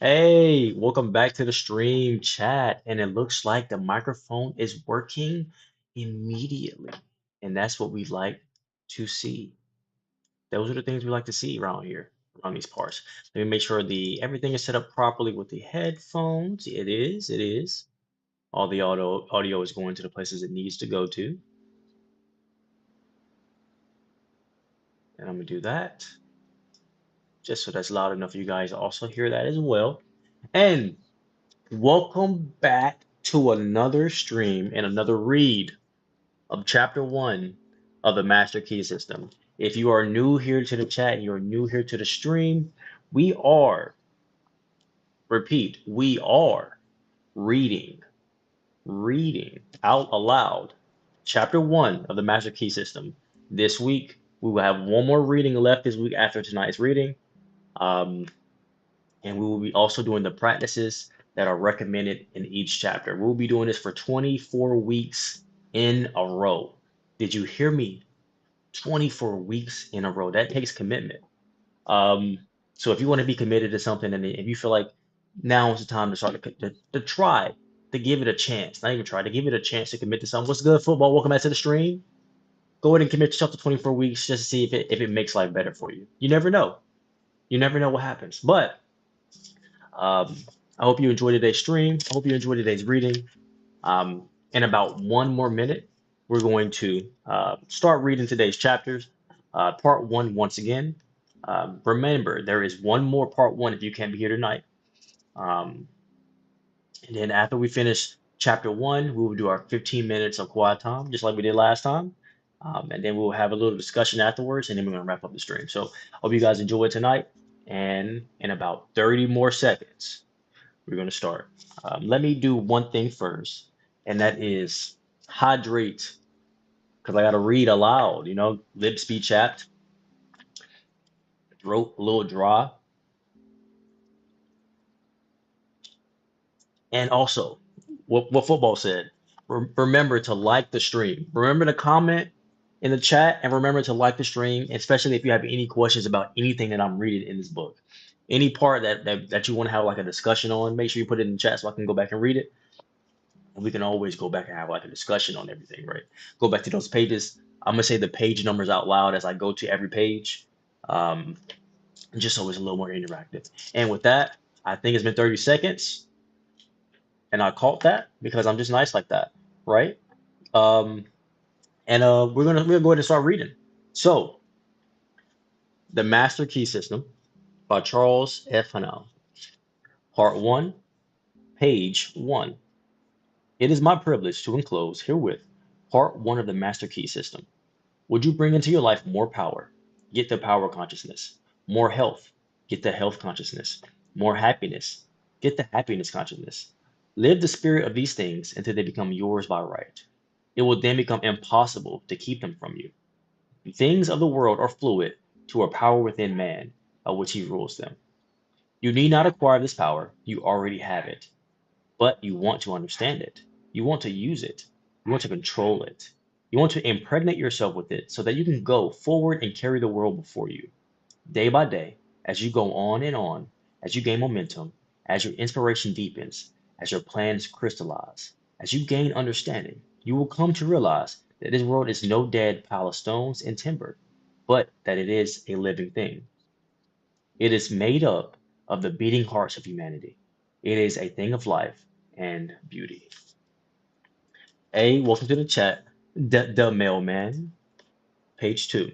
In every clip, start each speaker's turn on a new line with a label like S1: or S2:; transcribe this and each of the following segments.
S1: Hey, welcome back to the stream chat. And it looks like the microphone is working immediately. And that's what we like to see. Those are the things we like to see around here, around these parts. Let me make sure the everything is set up properly with the headphones. It is. All the audio is going to the places it needs to go to. And I'm gonna do that just so that's loud enough for you guys to also hear that as well. And welcome back to another stream and another read of chapter one of the Master Key System. If you are new here to the chat and you're new here to the stream, we are, repeat, we are reading, reading out aloud chapter one of the Master Key System. This week, we will have one more reading left this week after tonight's reading. Um, and we will be also doing the practices that are recommended in each chapter. We'll be doing this for 24 weeks in a row. Did you hear me? 24 weeks in a row. That takes commitment. Um, so if you want to be committed to something and if you feel like now is the time to start to try, to give it a chance, not even try, to give it a chance to commit to something. What's good, football? Welcome back to the stream. Go ahead and commit yourself to 24 weeks just to see if it makes life better for you. You never know. You never know what happens. But um, I hope you enjoyed today's stream. I hope you enjoyed today's reading. In about one more minute, we're going to start reading today's chapters. Part one, once again. Remember, there is one more part one if you can't be here tonight. Um, and then after we finish chapter one, we will do our 15 minutes of quiet time, just like we did last time. And then we'll have a little discussion afterwards, and then we're going to wrap up the stream. So, hope you guys enjoy it tonight. And in about 30 more seconds, we're going to start. Let me do one thing first, and that is hydrate, because I got to read aloud, lips be chapped, throat a little dry. And also, what football said, remember to like the stream. Remember to comment in the chat and remember to like the stream, especially if you have any questions about anything that I'm reading in this book. Any part that you want to have like a discussion on, make sure you put it in the chat so I can go back and read it. And we can always go back and have like a discussion on everything, right? Go back to those pages. I'm gonna say the page numbers out loud as I go to every page, um, just so it's a little more interactive. And with that, I think it's been 30 seconds, and I caught that because I'm just nice like that, right? Um, and we're gonna go ahead and start reading. So, the Master Key System by Charles F. Hannah, Part One, Page One. It is my privilege to enclose herewith Part One of the Master Key System. Would you bring into your life more power? Get the power consciousness. More health? Get the health consciousness. More happiness? Get the happiness consciousness. Live the spirit of these things until they become yours by right. It will then become impossible to keep them from you. The things of the world are fluid to a power within man, of which he rules them. You need not acquire this power, you already have it. But you want to understand it. You want to use it. You want to control it. You want to impregnate yourself with it so that you can go forward and carry the world before you. Day by day, as you go on and on, as you gain momentum, as your inspiration deepens, as your plans crystallize, as you gain understanding, you will come to realize that this world is no dead pile of stones and timber, but that it is a living thing. It is made up of the beating hearts of humanity. It is a thing of life and beauty. A, welcome to the chat. The mailman, page two.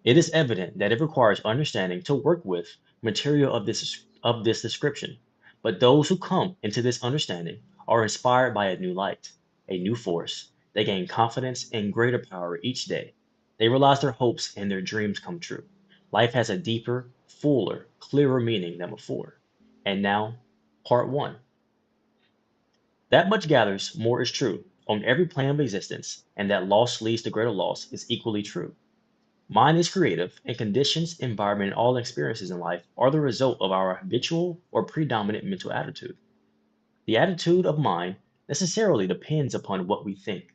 S1: It is evident that it requires understanding to work with material of this description, but those who come into this understanding are inspired by a new light, a new force. They gain confidence and greater power each day. They realize their hopes and their dreams come true. Life has a deeper, fuller, clearer meaning than before. And now, part one. That much gathers, more is true, on every plane of existence, and that loss leads to greater loss is equally true. Mind is creative, and conditions, environment, and all experiences in life are the result of our habitual or predominant mental attitude. The attitude of mind necessarily depends upon what we think.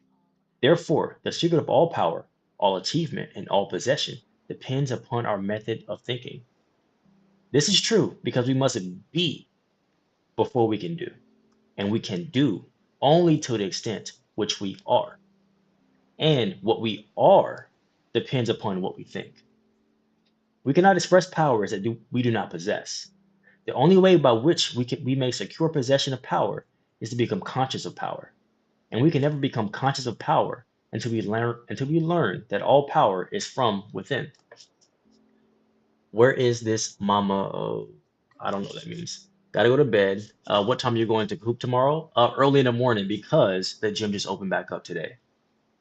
S1: Therefore, the secret of all power, all achievement, and all possession depends upon our method of thinking. This is true because we must be. before we can do, and we can do only to the extent which we are. And what we are depends upon what we think. We cannot express powers that we do not possess. The only way by which we may secure possession of power is to become conscious of power. And we can never become conscious of power until we learn that all power is from within. Where is this mama? I don't know what that means. Gotta go to bed. What time are you going to hoop tomorrow? Early in the morning because the gym just opened back up today.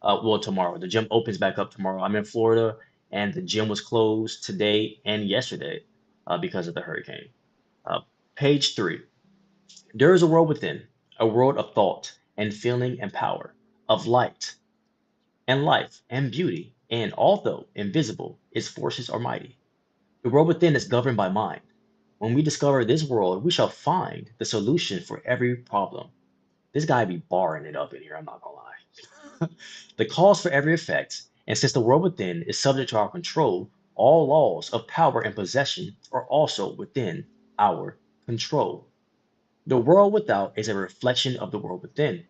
S1: Well, tomorrow. The gym opens back up tomorrow. I'm in Florida, and the gym was closed today and yesterday because of the hurricane. Uh, page 3. There is a world within, a world of thought and feeling and power, of light and life and beauty, and although invisible, its forces are mighty. The world within is governed by mind. When we discover this world, we shall find the solution for every problem. This guy be barring it up in here, I'm not gonna lie. The cause for every effect, and since the world within is subject to our control, all laws of power and possession are also within our control. The world without is a reflection of the world within.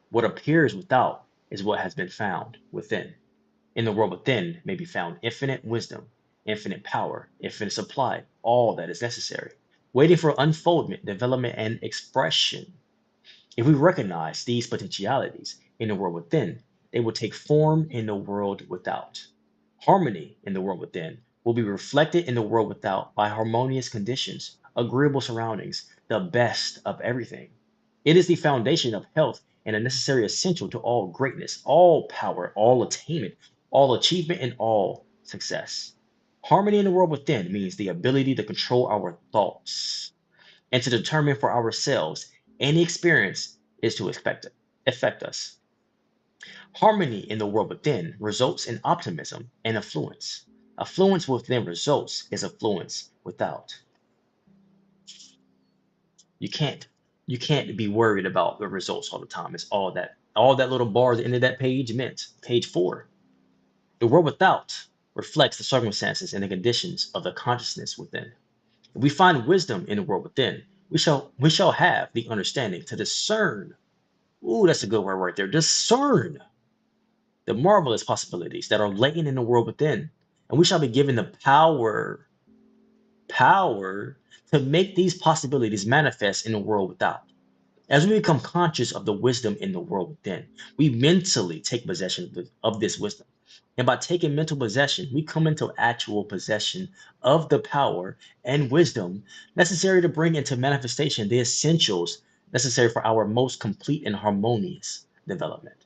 S1: What appears without is what has been found within. In the world within may be found infinite wisdom, infinite power, infinite supply, all that is necessary, waiting for unfoldment, development, and expression. If we recognize these potentialities in the world within, they will take form in the world without. Harmony in the world within will be reflected in the world without by harmonious conditions, agreeable surroundings, the best of everything. It is the foundation of health and a necessary essential to all greatness, all power, all attainment, all achievement, and all success. Harmony in the world within means the ability to control our thoughts and to determine for ourselves any experience is to affect us. Harmony in the world within results in optimism and affluence. Affluence within results is affluence without. You can't you can't be worried about the results all the time. It's all that little bar at the end of that page meant. Page 4. The world without reflects the circumstances and the conditions of the consciousness within. If we find wisdom in the world within, we shall have the understanding to discern. Ooh, that's a good word right there. Discern the marvelous possibilities that are latent in the world within. And we shall be given the power to make these possibilities manifest in the world without. As we become conscious of the wisdom in the world within, we mentally take possession of this wisdom. And by taking mental possession, we come into actual possession of the power and wisdom necessary to bring into manifestation the essentials necessary for our most complete and harmonious development.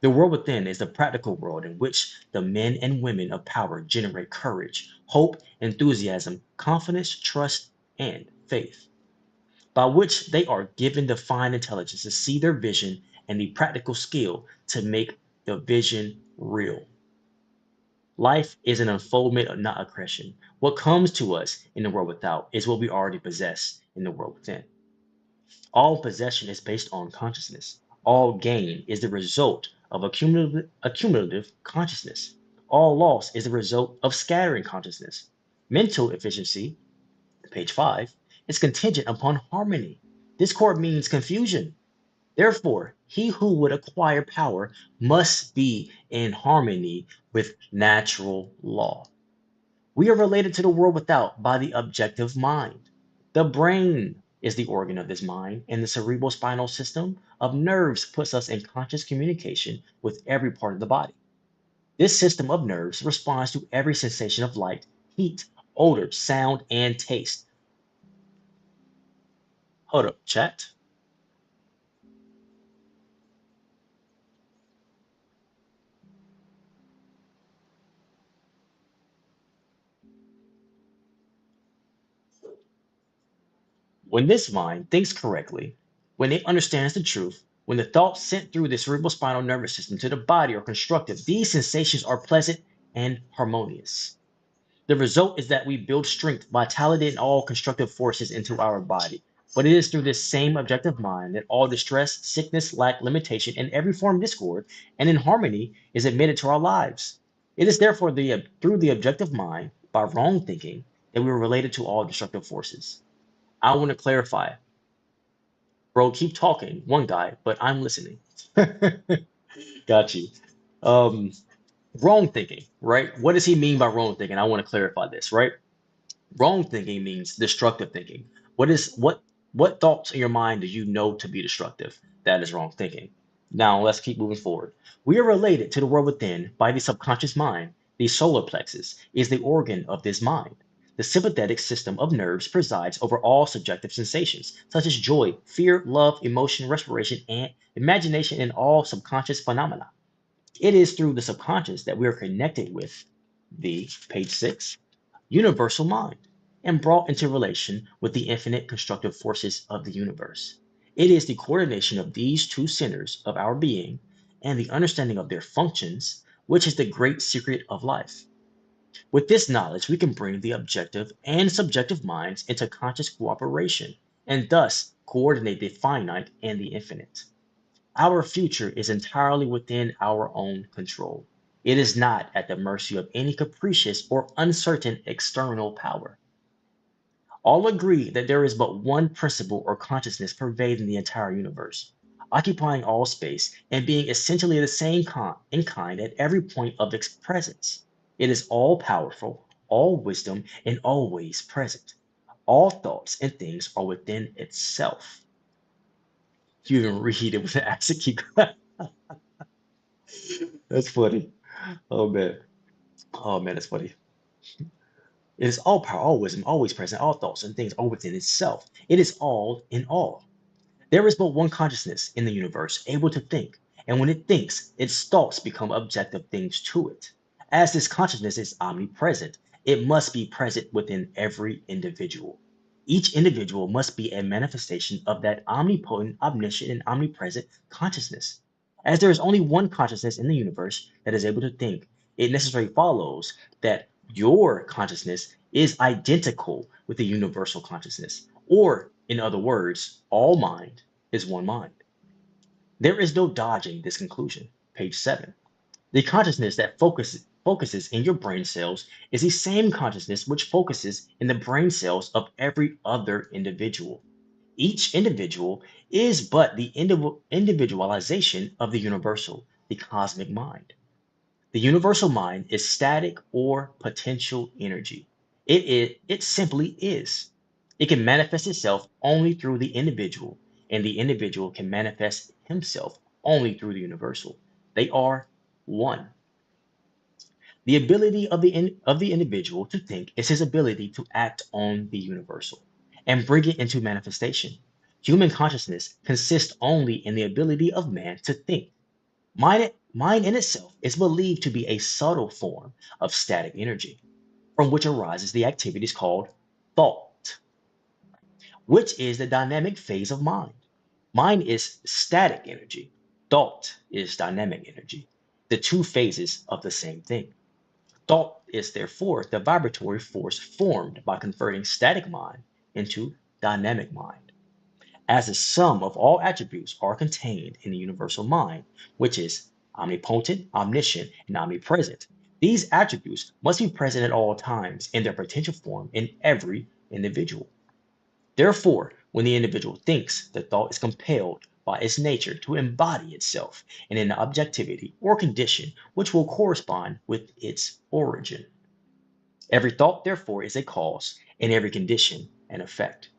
S1: The world within is the practical world in which the men and women of power generate courage, hope, enthusiasm, confidence, trust, and faith, by which they are given the fine intelligence to see their vision and the practical skill to make the vision real. Life is an unfoldment, not a creation. What comes to us in the world without is what we already possess in the world within. All possession is based on consciousness. All gain is the result of accumulative consciousness. All loss is the result of scattering consciousness. Mental efficiency, page 5, is contingent upon harmony. Discord means confusion. Therefore, he who would acquire power must be in harmony with natural law. We are related to the world without by the objective mind. The brain is the organ of this mind, and the cerebral spinal system of nerves puts us in conscious communication with every part of the body. This system of nerves responds to every sensation of light, heat, odor, sound, and taste. Hold up, chat. When this mind thinks correctly, when it understands the truth, when the thoughts sent through the cerebral spinal nervous system to the body are constructive, these sensations are pleasant and harmonious. The result is that we build strength, vitality, and all constructive forces into our body. But it is through this same objective mind that all distress, sickness, lack, limitation, and every form of discord and inharmony is admitted to our lives. It is therefore through the objective mind, by wrong thinking, that we are related to all destructive forces. I want to clarify. Bro, keep talking, one guy, but I'm listening. Got you. Um, Wrong thinking, right? What does he mean by wrong thinking? I want to clarify this, right? Wrong thinking means destructive thinking. What thoughts in your mind do you know to be destructive? That is wrong thinking. Now let's keep moving forward. We are related to the world within by the subconscious mind. The solar plexus is the organ of this mind. The sympathetic system of nerves presides over all subjective sensations, such as joy, fear, love, emotion, respiration, and imagination, and all subconscious phenomena. It is through the subconscious that we are connected with the page 6 universal mind and brought into relation with the infinite constructive forces of the universe. It is the coordination of these two centers of our being and the understanding of their functions which is the great secret of life. With this knowledge, we can bring the objective and subjective minds into conscious cooperation and thus coordinate the finite and the infinite. Our future is entirely within our own control. It is not at the mercy of any capricious or uncertain external power. All agree that there is but one principle or consciousness pervading the entire universe, occupying all space and being essentially the same in kind at every point of its presence. It is all powerful, all wisdom, and always present. All thoughts and things are within itself. You even read it with an accent. That's funny. Oh man. Oh man, that's funny. It is all power, all wisdom, always present, all thoughts and things are within itself. It is all in all. There is but one consciousness in the universe able to think, and when it thinks, its thoughts become objective things to it. As this consciousness is omnipresent, it must be present within every individual. Each individual must be a manifestation of that omnipotent, omniscient, and omnipresent consciousness. As there is only one consciousness in the universe that is able to think, it necessarily follows that your consciousness is identical with the universal consciousness, or in other words, all mind is one mind. There is no dodging this conclusion. Page 7. The consciousness that focuses in your brain cells is the same consciousness which focuses in the brain cells of every other individual. Each individual is but the individualization of the universal, the cosmic mind. The universal mind is static or potential energy. It simply is. It can manifest itself only through the individual, and the individual can manifest himself only through the universal. They are one. The ability of the individual to think is his ability to act on the universal and bring it into manifestation. Human consciousness consists only in the ability of man to think. Mind in itself is believed to be a subtle form of static energy, from which arises the activities called thought, which is the dynamic phase of mind. Mind is static energy, thought is dynamic energy, the two phases of the same thing. Thought is therefore the vibratory force formed by converting static mind into dynamic mind, as the sum of all attributes are contained in the universal mind, which is omnipotent, omniscient, and omnipresent. These attributes must be present at all times in their potential form in every individual. Therefore, when the individual thinks, the thought is compelled by its nature to embody itself in an objectivity or condition which will correspond with its origin. Every thought, therefore, is a cause, and every condition an effect.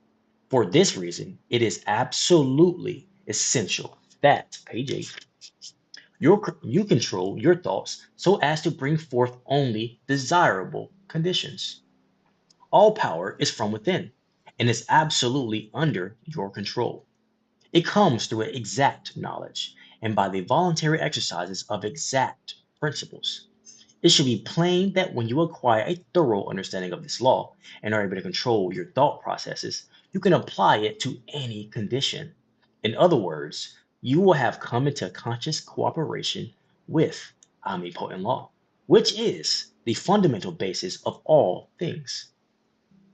S1: For this reason, it is absolutely essential that, page 8, you control your thoughts so as to bring forth only desirable conditions. All power is from within and is absolutely under your control. It comes through exact knowledge and by the voluntary exercises of exact principles. It should be plain that when you acquire a thorough understanding of this law and are able to control your thought processes, you can apply it to any condition. In other words, you will have come into conscious cooperation with omnipotent law, which is the fundamental basis of all things.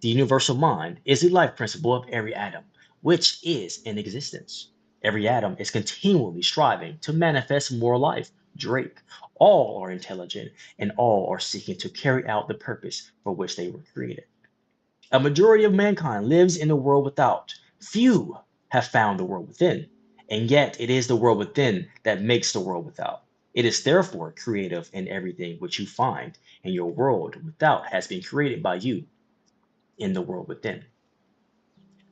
S1: The universal mind is the life principle of every atom, which is in existence. Every atom is continually striving to manifest more life. Drake. All are intelligent and all are seeking to carry out the purpose for which they were created. A majority of mankind lives in the world without. Few have found the world within. And yet, it is the world within that makes the world without. It is therefore creative in everything which you find, and your world without has been created by you in the world within.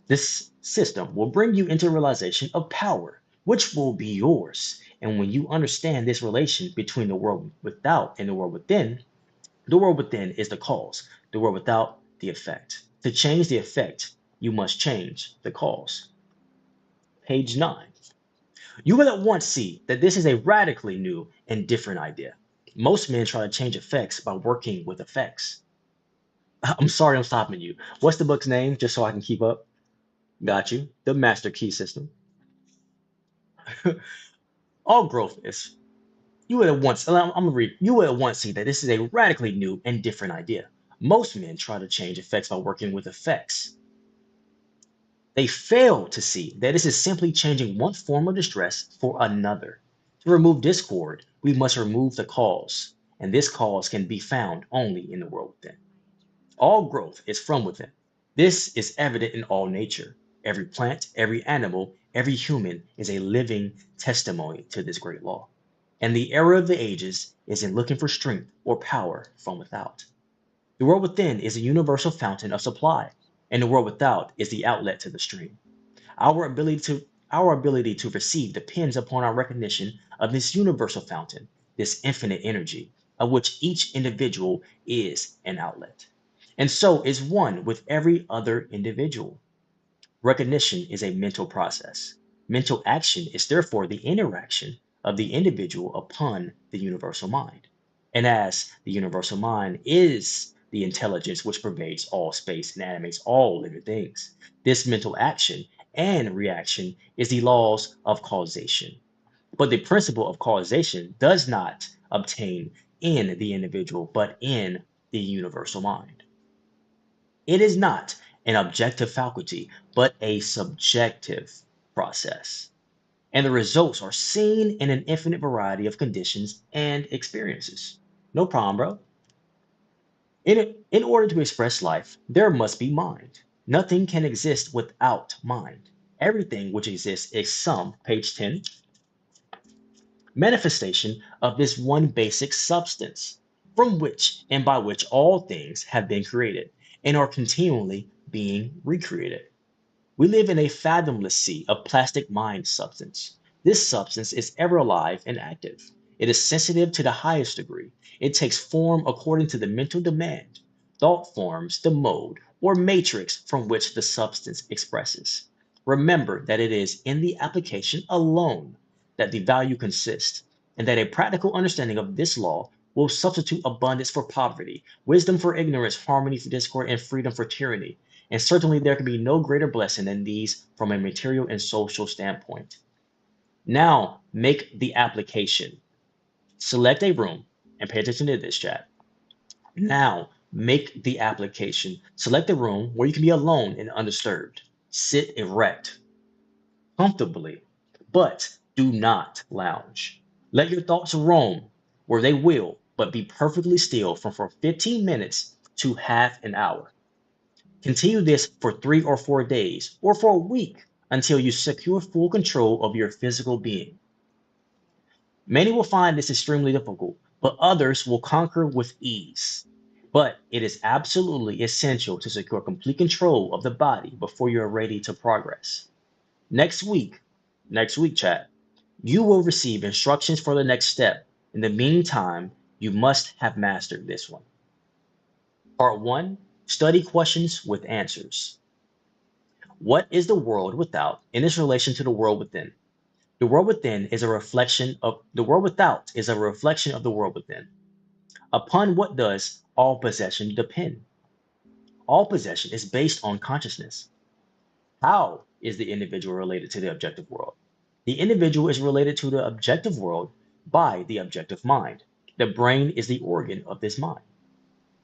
S1: This system will bring you into realization of power, which will be yours. And when you understand this relation between the world without and the world within is the cause, the world without the effect. To change the effect, you must change the cause. Page 9. You will at once see that this is a radically new and different idea. Most men try to change effects by working with effects. I'm sorry I'm stopping you. What's the book's name, just so I can keep up? Got you. The Master Key System. All growth is. You would at once, I'm gonna read, you would at once see that this is a radically new and different idea. Most men try to change effects by working with effects. They fail to see that this is simply changing one form of distress for another. To remove discord, we must remove the cause, and this cause can be found only in the world within. All growth is from within. This is evident in all nature. Every plant, every animal, every human is a living testimony to this great law. And the error of the ages is in looking for strength or power from without. The world within is a universal fountain of supply, and the world without is the outlet to the stream. Our ability to receive depends upon our recognition of this universal fountain, this infinite energy, of which each individual is an outlet. And so is one with every other individual. Recognition is a mental process. Mental action is therefore the interaction of the individual upon the universal mind. And as the universal mind is the intelligence which pervades all space and animates all living things, this mental action and reaction is the laws of causation. But the principle of causation does not obtain in the individual, but in the universal mind. It is not an objective faculty, but a subjective process. And the results are seen in an infinite variety of conditions and experiences. No problem, bro. In order to express life, there must be mind. Nothing can exist without mind. Everything which exists is some, page 10, manifestation of this one basic substance, from which and by which all things have been created and are continually being recreated. We live in a fathomless sea of plastic mind substance. This substance is ever alive and active. It is sensitive to the highest degree. It takes form according to the mental demand. Thought forms the mode or matrix from which the substance expresses. Remember that it is in the application alone that the value consists, and that a practical understanding of this law will substitute abundance for poverty, wisdom for ignorance, harmony for discord, and freedom for tyranny. And certainly there can be no greater blessing than these from a material and social standpoint. Now make the application. Select a room and pay attention to this, chat. Now make the application. Select a room where you can be alone and undisturbed. Sit erect, comfortably, but do not lounge. Let your thoughts roam where they will, but be perfectly still from 15 minutes to half an hour. Continue this for 3 or 4 days or for a week until you secure full control of your physical being. Many will find this extremely difficult, but others will conquer with ease. But it is absolutely essential to secure complete control of the body before you are ready to progress. Next week, next week, chat, you will receive instructions for the next step. In the meantime, you must have mastered this one. Part 1, study questions with answers. What is the world without in its relation to the world within? The world within is a reflection of the world without is a reflection of the world within. Upon what does all possession depend? All possession is based on consciousness. How is the individual related to the objective world? The individual is related to the objective world by the objective mind. The brain is the organ of this mind.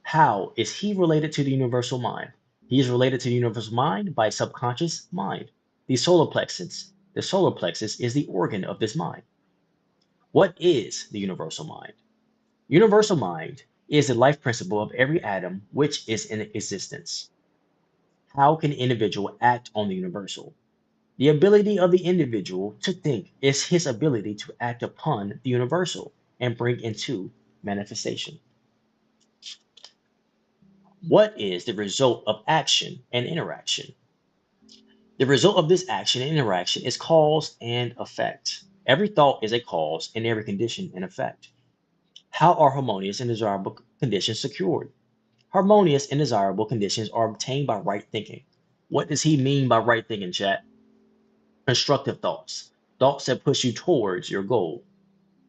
S1: How is he related to the universal mind? He is related to the universal mind by subconscious mind. The solar plexus is the organ of this mind. What is the universal mind? Universal mind is the life principle of every atom which is in existence. How can an individual act on the universal? The ability of the individual to think is his ability to act upon the universal and bring into manifestation. What is the result of action and interaction? The result of this action and interaction is cause and effect. Every thought is a cause and every condition an effect. How are harmonious and desirable conditions secured? Harmonious and desirable conditions are obtained by right thinking. What does he mean by right thinking, chat? Constructive thoughts, thoughts that push you towards your goal.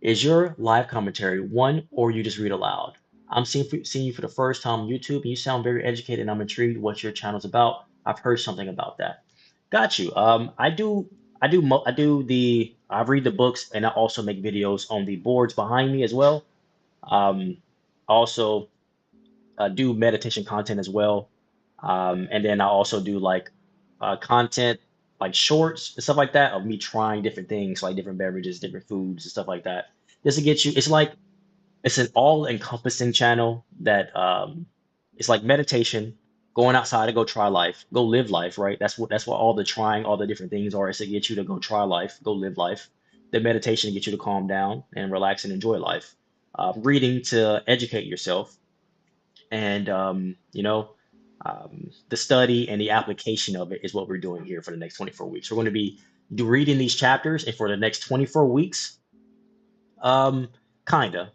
S1: Is your live commentary one or you just read aloud? I'm seeing you for the first time on YouTube and you sound very educated and I'm intrigued what your channel's about. I've heard something about that. Got you. I read the books and I also make videos on the boards behind me as well. Also do meditation content as well. And then I also do like content like shorts and stuff like that of me trying different things like different beverages, different foods and stuff like that. Just to get you, it's an all-encompassing channel that it's like meditation, going outside to go try life, go live life, right? That's what all the trying, all the different things are, is to get you to go try life, go live life. The meditation to get you to calm down and relax and enjoy life. Reading to educate yourself, and the study and the application of it is what we're doing here for the next 24 weeks. We're going to be reading these chapters, and for the next 24 weeks, um, kinda,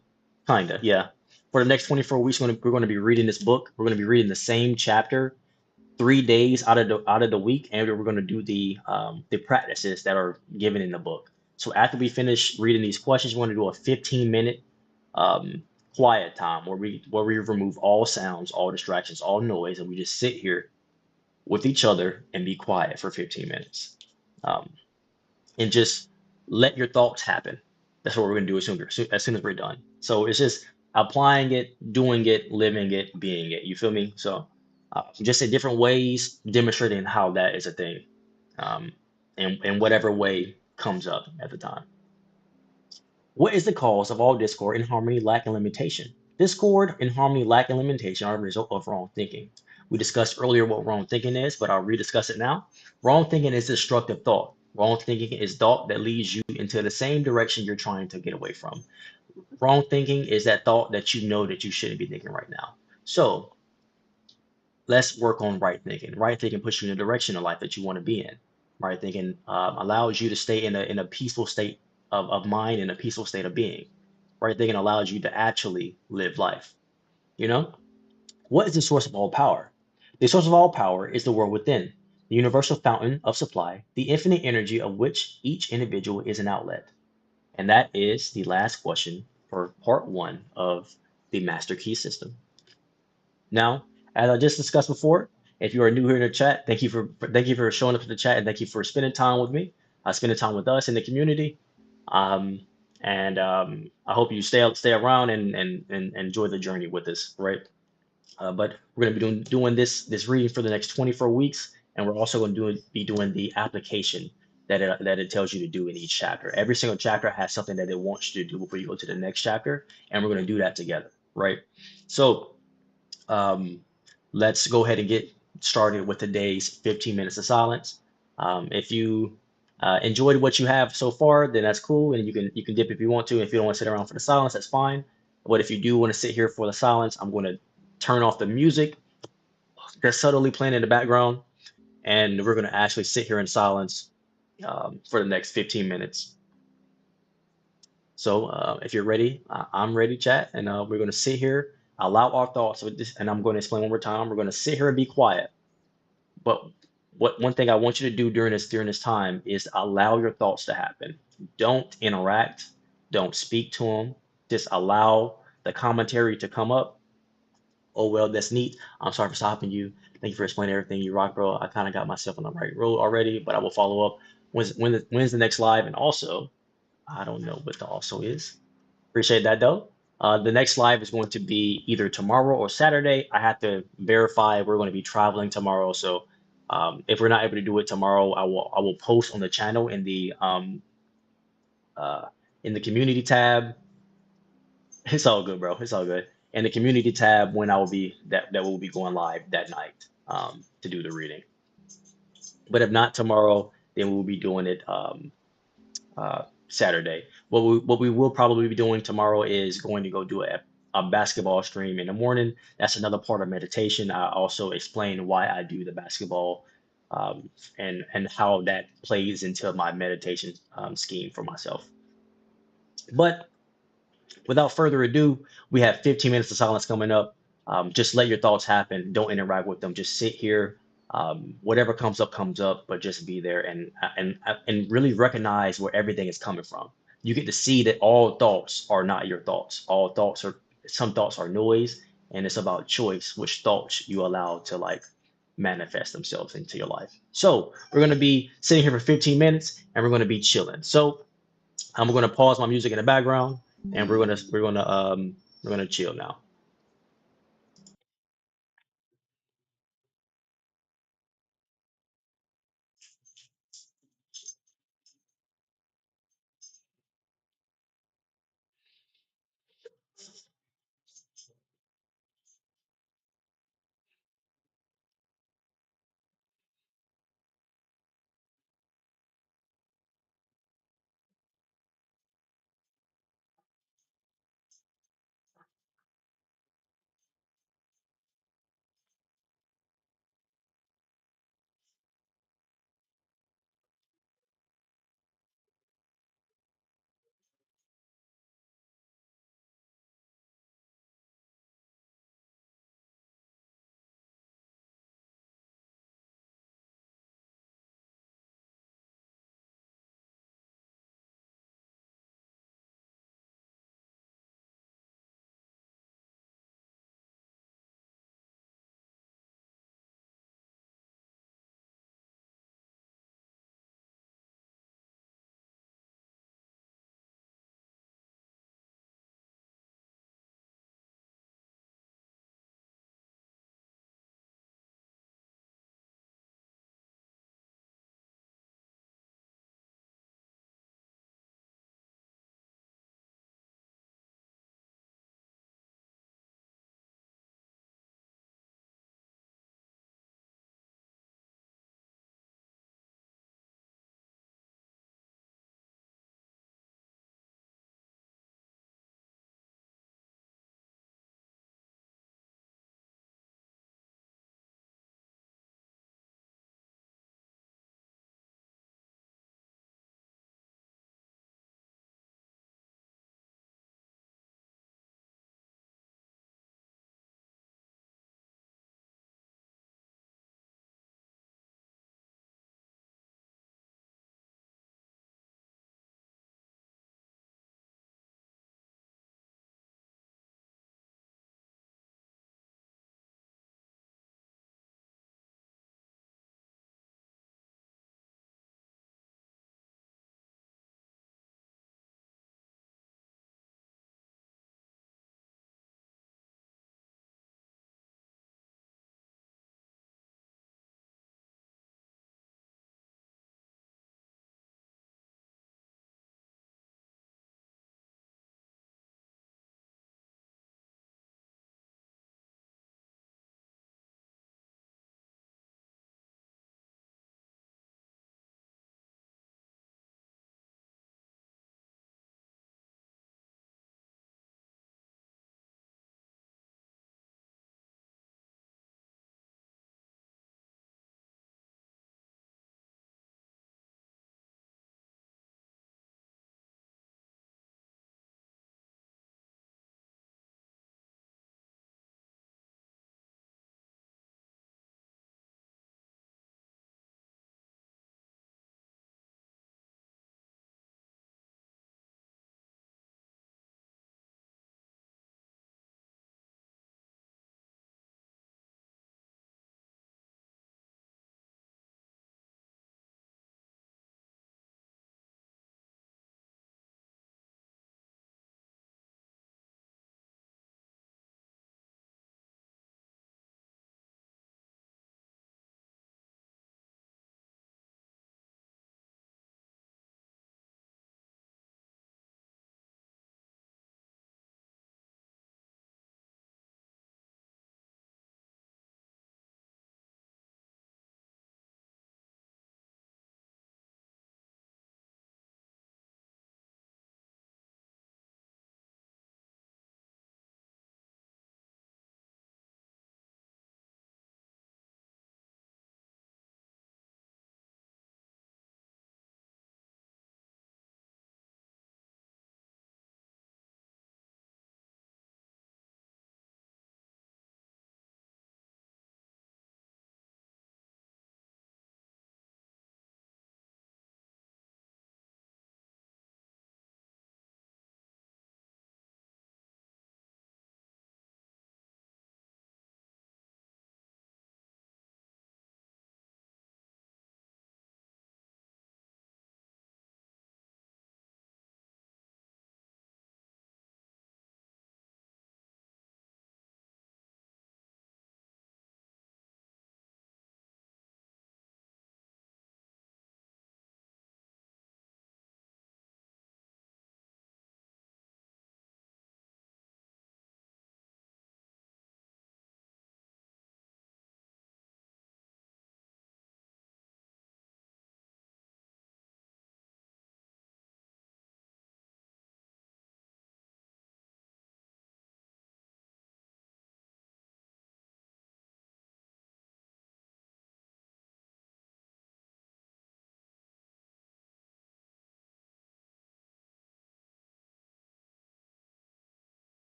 S1: kinda, yeah. For the next 24 weeks, we're going to be reading this book. We're going to be reading the same chapter 3 days out of the week, and we're going to do the practices that are given in the book. So after we finish reading these questions, we're going to do a 15-minute um, quiet time where we remove all sounds, all distractions, all noise, and we just sit here with each other and be quiet for 15 minutes, um, and just let your thoughts happen. That's what we're going to do as soon as we're done. So it's just applying it, doing it, living it, being it. You feel me? So just in different ways, demonstrating how that is a thing, um, in whatever way comes up at the time. What is the cause of all discord, inharmony, lack, and limitation? Discord, inharmony, lack, and limitation are a result of wrong thinking. We discussed earlier what wrong thinking is, but I'll rediscuss it now. Wrong thinking is destructive thought. Wrong thinking is thought that leads you into the same direction you're trying to get away from. Wrong thinking is that thought that you know that you shouldn't be thinking right now. So let's work on right thinking. Right thinking puts you in the direction of life that you want to be in. Right thinking allows you to stay in a peaceful state of mind and a peaceful state of being. Right thinking allows you to actually live life. You know, what is the source of all power? The source of all power is the world within, the universal fountain of supply, the infinite energy of which each individual is an outlet. And that is the last question for part one of the Master Key System. Now, as I just discussed before, if you are new here in the chat, thank you for showing up to the chat and thank you for spending time with me, spending time with us in the community. Um, and I hope you stay around and enjoy the journey with us, right? But we're going to be doing this reading for the next 24 weeks, and we're also going to be doing the application that it tells you to do in each chapter. Every single chapter has something that it wants you to do before you go to the next chapter, and we're going to do that together, right? So um, let's go ahead and get started with today's 15 minutes of silence. If you enjoyed what you have so far, then that's cool, and you can dip if you want to. If you don't want to sit around for the silence, that's fine. But if you do want to sit here for the silence, I'm going to turn off the music that's subtly playing in the background, and we're going to actually sit here in silence for the next 15 minutes. So if you're ready, I'm ready, chat, and we're going to sit here, allow our thoughts with this, and I'm going to explain one more time. We're going to sit here and be quiet. But what one thing I want you to do during this time is allow your thoughts to happen. Don't interact. Don't speak to them. Just allow the commentary to come up. Oh well, that's neat. I'm sorry for stopping you. Thank you for explaining everything. You rock, bro. I kind of got myself on the right road already, but I will follow up. When's the next live? And also, I don't know what the also is. Appreciate that though. The next live is going to be either tomorrow or Saturday. I have to verify. We're going to be traveling tomorrow, so if we're not able to do it tomorrow, I will post on the channel uh, in the community tab. It's all good, bro. It's all good. In the community tab, when I will be that will be going live that night to do the reading. But if not tomorrow, then we'll be doing it Saturday. What we will probably be doing tomorrow is going to go do a basketball stream in the morning. That's another part of meditation. I also explain why I do the basketball, and how that plays into my meditation scheme for myself. But without further ado, we have 15 minutes of silence coming up. Just let your thoughts happen. Don't interact with them. Just sit here. Whatever comes up, but just be there and really recognize where everything is coming from. You get to see that all thoughts are not your thoughts. All thoughts are Some thoughts are noise, and it's about choice, which thoughts you allow to like manifest themselves into your life. So we're gonna be sitting here for 15 minutes, and we're gonna be chilling. So I'm gonna pause my music in the background, and we're gonna chill now.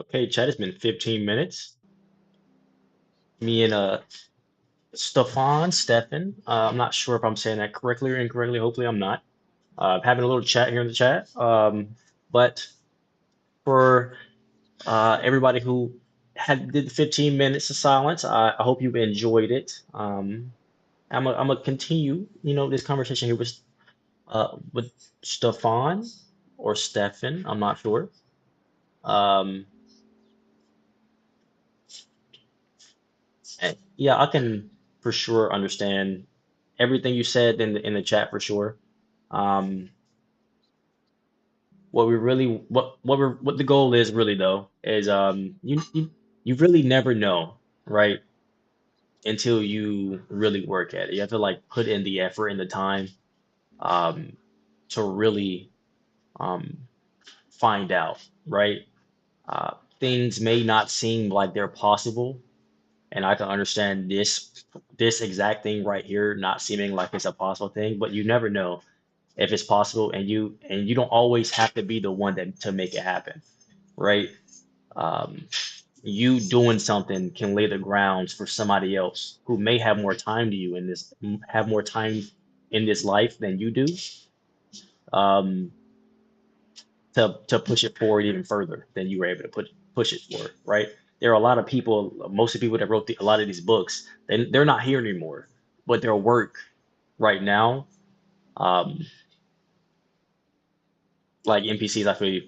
S1: Okay, chat, it's been 15 minutes. Me and Stefan, I'm not sure if I'm saying that correctly or incorrectly. Hopefully, I'm not. Having a little chat here in the chat. But for everybody who had did 15 minutes of silence, I hope you enjoyed it. I'm gonna continue, this conversation here with Stefan or Stefan. I'm not sure. Um, yeah, I can for sure understand everything you said in the chat for sure. Um, what the goal is really though is you really never know, right? Until you really work at it. You have to like put in the effort and the time um to really um find out, right? Things may not seem like they're possible, and I can understand this exact thing right here not seeming like it's a possible thing, but you never know if it's possible, and you don't always have to be the one that to make it happen, right? Um, you doing something can lay the grounds for somebody else who may have more time to you in this have more time in this life than you do, um, to push it forward even further than you were able to push it forward, right? There are a lot of people, most of the people that wrote a lot of these books, they're not here anymore, but their work right now, um, like NPCs, I feel you.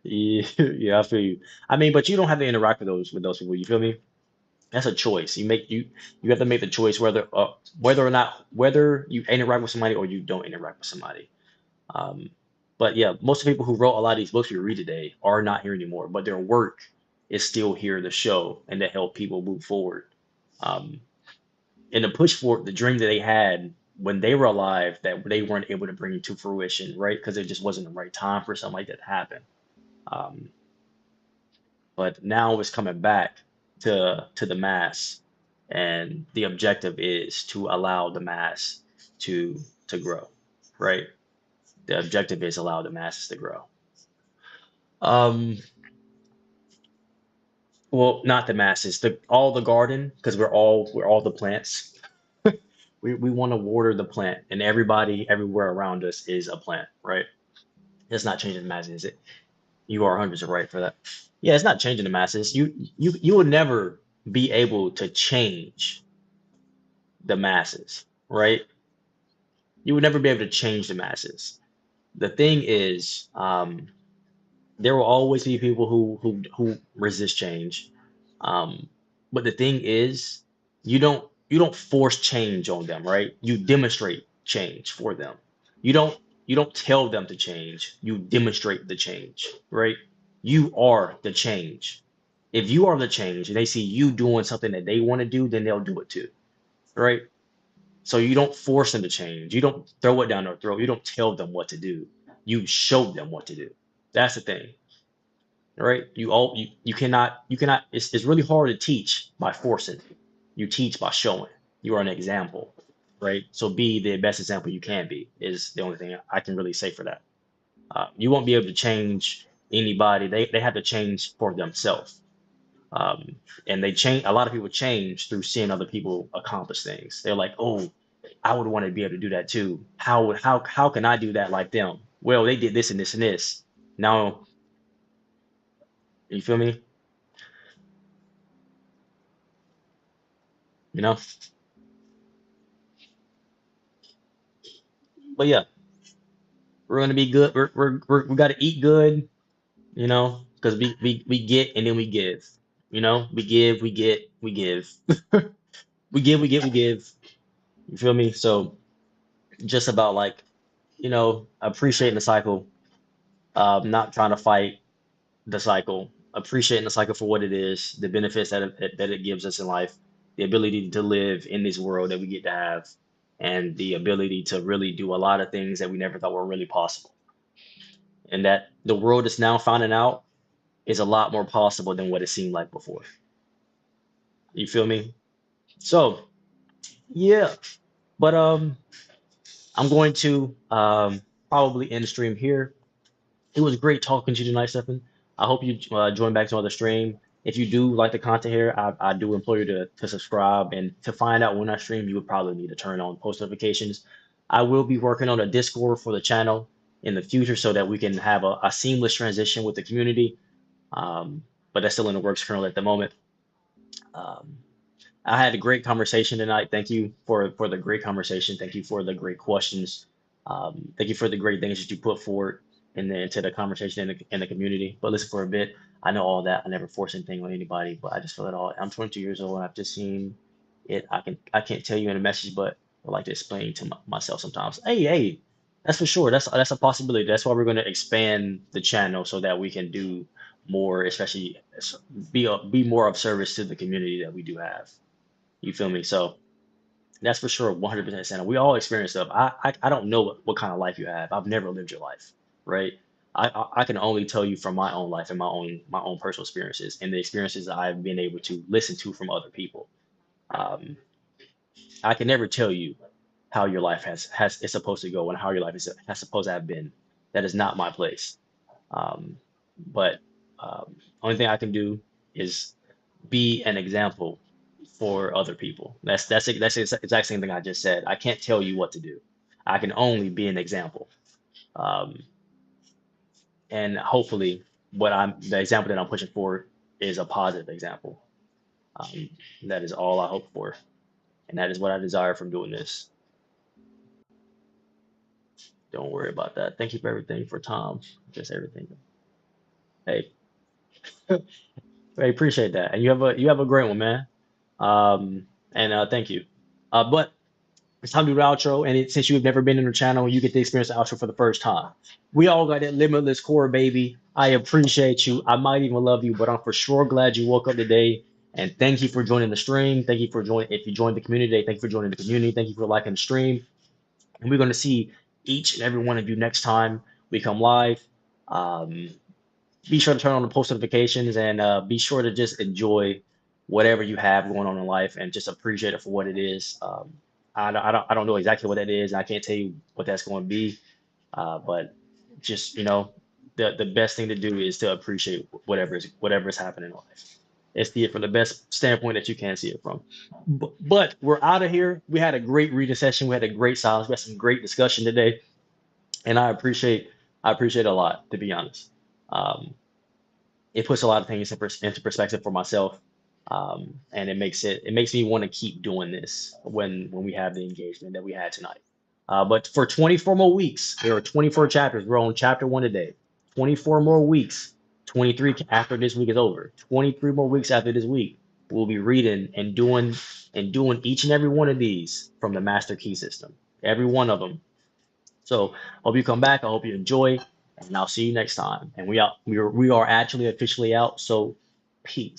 S1: Yeah, yeah, I feel you. I mean, but you don't have to interact with those people. You feel me? That's a choice. You have to make the choice whether you interact with somebody or you don't interact with somebody. Um, but yeah, most of the people who wrote a lot of these books we read today are not here anymore, but their work is still here to show and to help people move forward. Um, and to push for the dream that they had when they were alive that they weren't able to bring to fruition, right? Because it just wasn't the right time for something like that to happen. Um, but now it's coming back to the mass, and the objective is to allow the mass to grow, right? The objective is allow the masses to grow. Um, well, not the masses, the all the garden, because we're all the plants. We want to water the plant, and everybody everywhere around us is a plant, right? It's not changing the masses, is it? You are 100% right for that. Yeah, it's not changing the masses. You will never be able to change the masses, right? You would never be able to change the masses. The thing is, there will always be people who resist change. Um, but the thing is, you don't force change on them, right? You demonstrate change for them. You don't tell them to change. You demonstrate the change, right? You are the change. If you are the change and they see you doing something that they want to do, then they'll do it too, right? So you don't force them to change. You don't throw it down their throat. You don't tell them what to do. You show them what to do. That's the thing, right? You cannot. It's really hard to teach by forcing. You teach by showing. You are an example, right? So be the best example you can be is the only thing I can really say for that. You won't be able to change anybody. They have to change for themselves. Um, and they change. A lot of people change through seeing other people accomplish things. They're like, oh, I would want to be able to do that too. How can I do that like them? Well, they did this and this and this. Now, you feel me? You know? But yeah, we're gonna be good. We got to eat good, because we get and then we give. We give, we get, we give. We give, we get, we give. You feel me? So just about like, appreciating the cycle, not trying to fight the cycle, appreciating the cycle for what it is, the benefits that it gives us in life, the ability to live in this world that we get to have, and the ability to really do a lot of things that we never thought were really possible. And that the world is now finding out is a lot more possible than what it seemed like before. You feel me? So, yeah. But I'm going to probably end the stream here. It was great talking to you tonight, Stephen. I hope you join back to another stream. If you do like the content here, I do implore you to subscribe, and to find out when I stream, you would probably need to turn on post notifications. I will be working on a Discord for the channel in the future so that we can have a seamless transition with the community. Um, but that's still in the works currently at the moment. Um, I had a great conversation tonight. Thank you for the great conversation. Thank you for the great questions. Thank you for the great things that you put forward into the conversation in the community. But listen, for a bit, I know all that. I never force anything on anybody, but I just feel it all. I'm 22 years old and I've just seen it. I can't tell you in a message, but I like to explain to myself sometimes. Hey, that's for sure. That's a possibility. That's why we're going to expand the channel so that we can do more, especially be more of service to the community that we do have. You feel me? So that's for sure, 100% Santa. We all experience stuff. I don't know what kind of life you have. I've never lived your life, right? I can only tell you from my own life and my own personal experiences and the experiences that I've been able to listen to from other people. Um, I can never tell you how your life has is supposed to go and how your life has supposed to have been. That is not my place. But only thing I can do is be an example for other people. That's the exact same thing I just said. I can't tell you what to do. I can only be an example. Um, and hopefully, the example that I'm pushing forward is a positive example. Um, that is all I hope for, and that is what I desire from doing this. Don't worry about that. Thank you for everything for Tom. Just everything. Hey, I appreciate that, and you have a great one, man. And thank you. But it's time to do the outro, and since you've never been in the channel, you get to experience the outro for the first time. We all got that limitless core, baby. I appreciate you. I might even love you, but I'm for sure glad you woke up today. And thank you for joining the stream. Thank you for joining. If you joined the community today, thank you for joining the community. Thank you for liking the stream. And we're going to see each and every one of you next time we come live. Um, be sure to turn on the post notifications and be sure to just enjoy whatever you have going on in life and just appreciate it for what it is. I don't know exactly what that is, and I can't tell you what that's going to be. But just the best thing to do is to appreciate whatever is happening in life. It's see it from the best standpoint that you can see it from. But we're out of here. We had a great reading session. We had a great silence. We had some great discussion today, and I appreciate it a lot, to be honest. Um, it puts a lot of things into perspective for myself, and it makes me want to keep doing this when we have the engagement that we had tonight. But for 24 more weeks, there are 24 chapters. We're on chapter one today. 24 more weeks, 23 after this week is over. 23 more weeks after this week, we'll be reading and doing each and every one of these from the Master Key System. Every one of them. So hope you come back. I hope you enjoy, and I'll see you next time. And we are actually officially out. So peace.